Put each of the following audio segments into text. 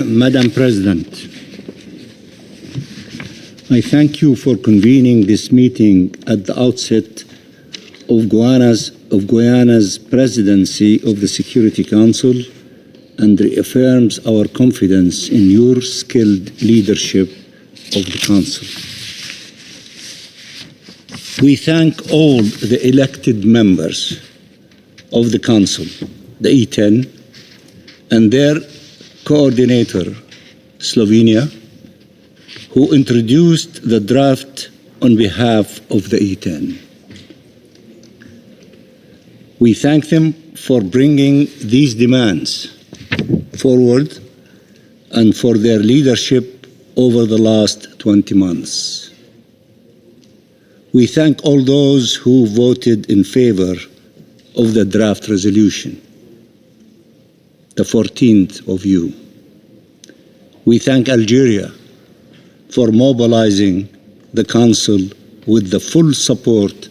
Madam President, I thank you for convening this meeting at the outset of Guyana's presidency of the Security Council and reaffirms our confidence in your skilled leadership of the Council. We thank all the elected members of the Council, the E10, and their coordinator, Slovenia, who introduced the draft on behalf of the E10. We thank them for bringing these demands forward and for their leadership over the last 20 months. We thank all those who voted in favor of the draft resolution, the 14th of you. We thank Algeria for mobilizing the Council with the full support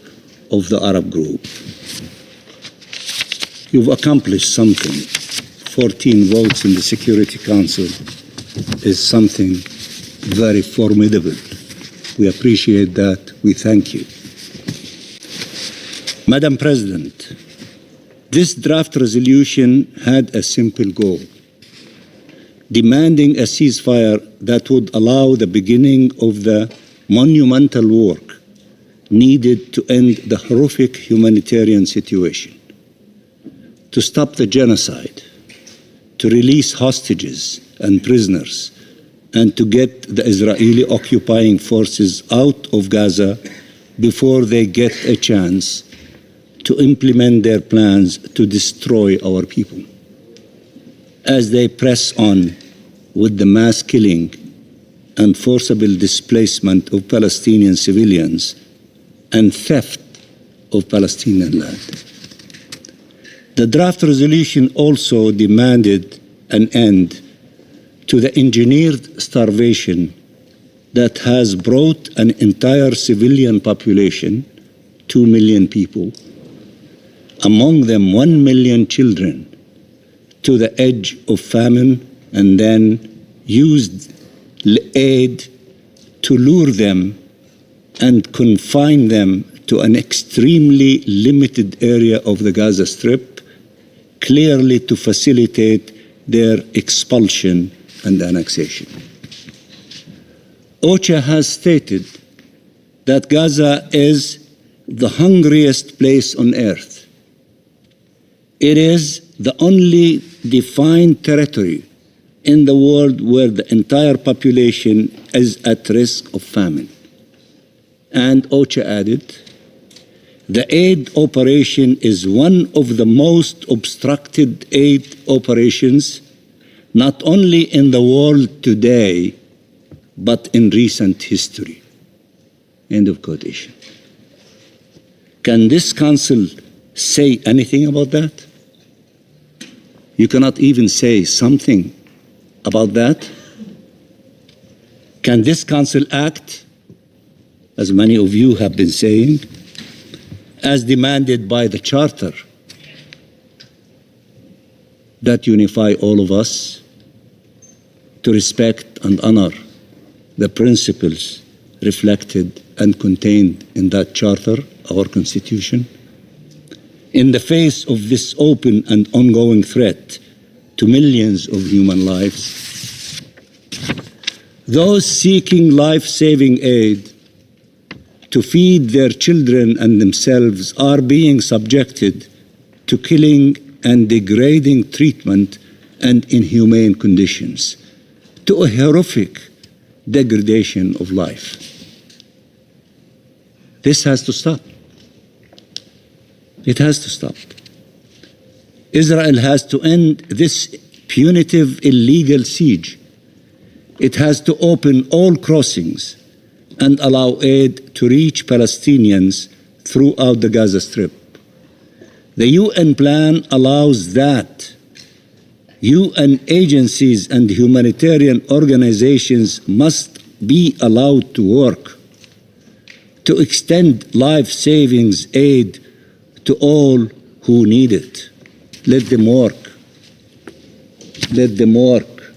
of the Arab group. You've accomplished something. 14 votes in the Security Council is something very formidable. We appreciate that. We thank you. Madam President, this draft resolution had a simple goal: demanding a ceasefire that would allow the beginning of the monumental work needed to end the horrific humanitarian situation, to stop the genocide, to release hostages and prisoners, and to get the Israeli occupying forces out of Gaza before they get a chance to implement their plans to destroy our people. As they press on with the mass killing and forcible displacement of Palestinian civilians and theft of Palestinian land. The draft resolution also demanded an end to the engineered starvation that has brought an entire civilian population, 2 million people, among them 1 million children, to the edge of famine, and then used aid to lure them and confine them to an extremely limited area of the Gaza Strip, clearly to facilitate their expulsion and annexation. OCHA has stated that Gaza is the hungriest place on earth. It is the only defined territory in the world where the entire population is at risk of famine. And OCHA added, the aid operation is one of the most obstructed aid operations, not only in the world today, but in recent history. End of quotation. Can this council say anything about that? You cannot even say something about that? Can this council act, as many of you have been saying, as demanded by the Charter that unify all of us to respect and honor the principles reflected and contained in that Charter, our Constitution? In the face of this open and ongoing threat to millions of human lives, those seeking life-saving aid to feed their children and themselves are being subjected to killing and degrading treatment and inhumane conditions, to a horrific degradation of life. This has to stop. It has to stop. Israel has to end this punitive, illegal siege. It has to open all crossings and allow aid to reach Palestinians throughout the Gaza Strip. The UN plan allows that. UN agencies and humanitarian organizations must be allowed to work to extend life savings aid to all who need it. Let them work. Let them work.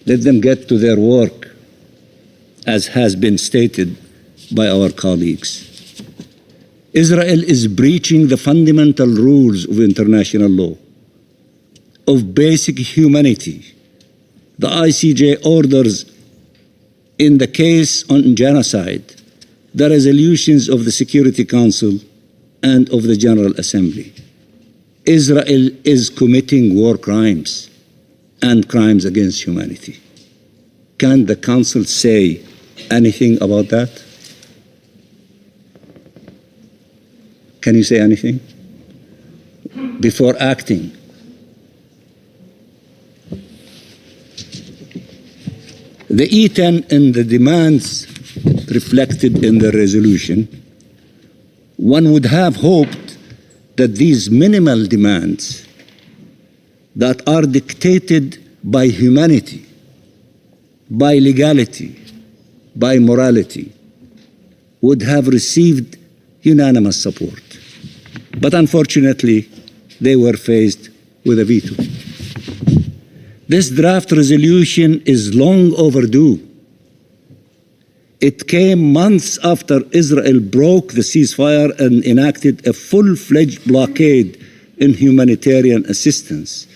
Let them get to their work, as has been stated by our colleagues. Israel is breaching the fundamental rules of international law, of basic humanity. The ICJ orders in the case on genocide, the resolutions of the Security Council and of the General Assembly. Israel is committing war crimes and crimes against humanity. Can the Council say anything about that? Can you say anything before acting? The E10 and the demands reflected in the resolution, one would have hoped that these minimal demands that are dictated by humanity, by legality, by morality, would have received unanimous support. But unfortunately, they were faced with a veto. This draft resolution is long overdue. It came months after Israel broke the ceasefire and enacted a full-fledged blockade in humanitarian assistance,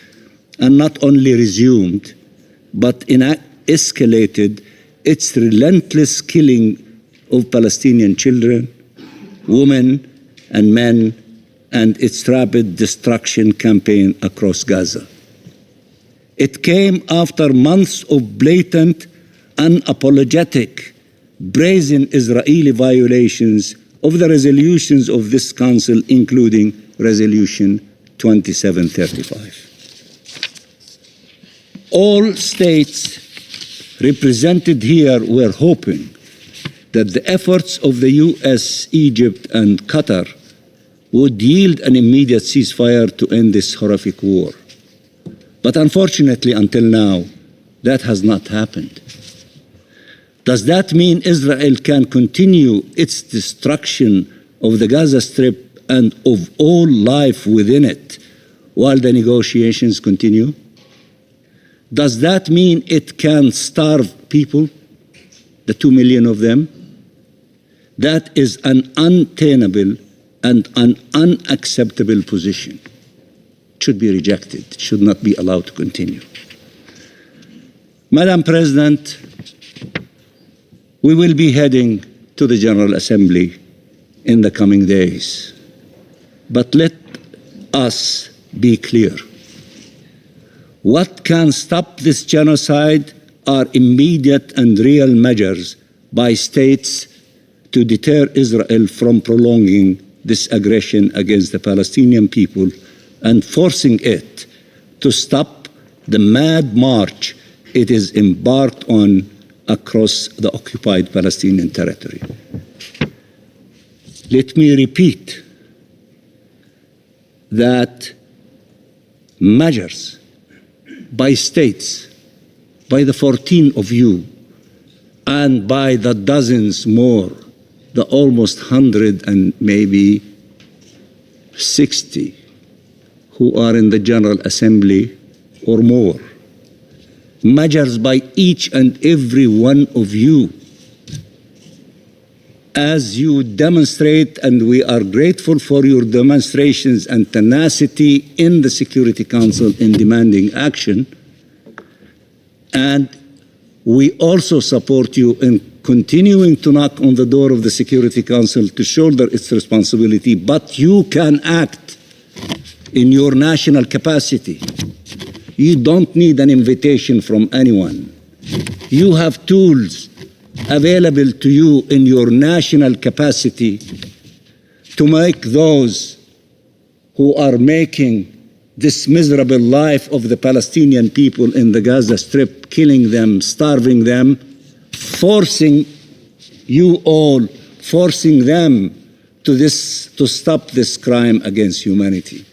and not only resumed, but escalated its relentless killing of Palestinian children, women, and men, and its rapid destruction campaign across Gaza. It came after months of blatant, unapologetic, brazen Israeli violations of the resolutions of this Council, including Resolution 2735. All states represented here were hoping that the efforts of the US, Egypt, and Qatar would yield an immediate ceasefire to end this horrific war. But unfortunately, until now, that has not happened. Does that mean Israel can continue its destruction of the Gaza Strip and of all life within it while the negotiations continue? Does that mean it can starve people, the 2 million of them? That is an untenable and an unacceptable position. It should be rejected. It should not be allowed to continue. Madam President, we will be heading to the General Assembly in the coming days. But let us be clear. What can stop this genocide are immediate and real measures by states to deter Israel from prolonging this aggression against the Palestinian people and forcing it to stop the mad march it is embarked on across the occupied Palestinian territory. Let me repeat that measures by states, by the 14 of you, and by the dozens more, the almost 100 and maybe 60 who are in the General Assembly or more, measures by each and every one of you, as you demonstrate, and we are grateful for your demonstrations and tenacity in the Security Council in demanding action, and we also support you in continuing to knock on the door of the Security Council to shoulder its responsibility, but you can act in your national capacity. You don't need an invitation from anyone. You have tools available to you in your national capacity to make those who are making this miserable life of the Palestinian people in the Gaza Strip, killing them, starving them, forcing them to stop this crime against humanity.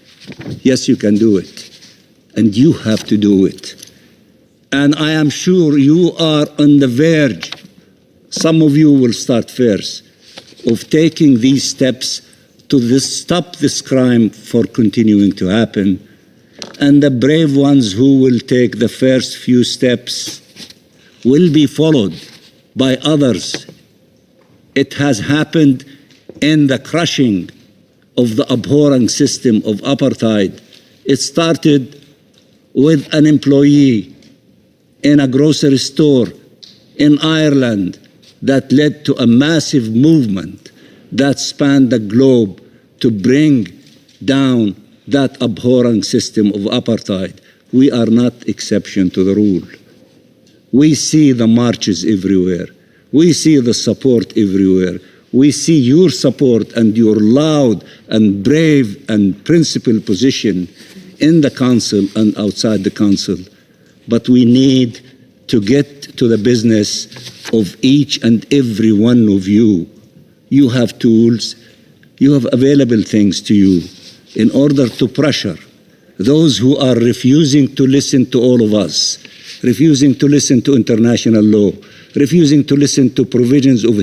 Yes, you can do it. And you have to do it. And I am sure you are on the verge. Some of you will start first, of taking these steps to stop this crime from continuing to happen. And the brave ones who will take the first few steps will be followed by others. It has happened in the crushing of the abhorrent system of apartheid. It started with an employee in a grocery store in Ireland that led to a massive movement that spanned the globe to bring down that abhorrent system of apartheid. We are not exception to the rule. We see the marches everywhere. We see the support everywhere. We see your support and your loud and brave and principled position in the Council and outside the Council. But we need to get to the business of each and every one of you. You have tools, you have available things to you in order to pressure those who are refusing to listen to all of us, refusing to listen to international law, refusing to listen to provisions of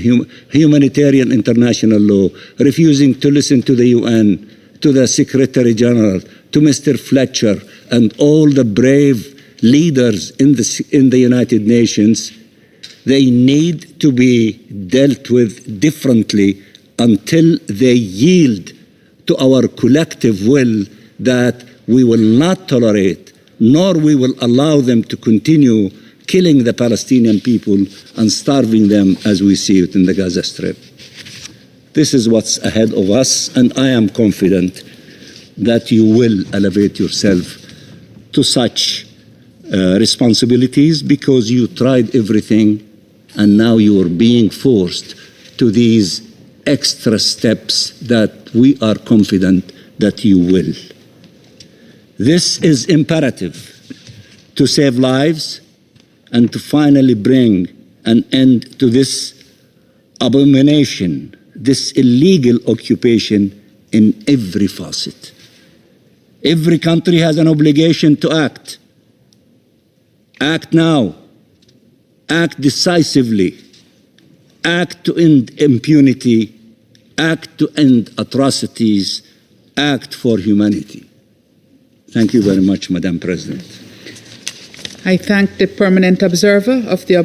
humanitarian international law, refusing to listen to the UN, to the Secretary General, to Mr. Fletcher, and all the brave leaders in the United Nations. They need to be dealt with differently until they yield to our collective will that we will not tolerate, nor we will allow them to continue killing the Palestinian people and starving them as we see it in the Gaza Strip. This is what's ahead of us, and I am confident that you will elevate yourself to such responsibilities because you tried everything and now you are being forced to these extra steps that we are confident that you will. This is imperative to save lives and to finally bring an end to this abomination, this illegal occupation in every facet. Every country has an obligation to act. Act now. Act decisively. Act to end impunity. Act to end atrocities. Act for humanity. Thank you very much, Madam President. I thank the permanent observer of the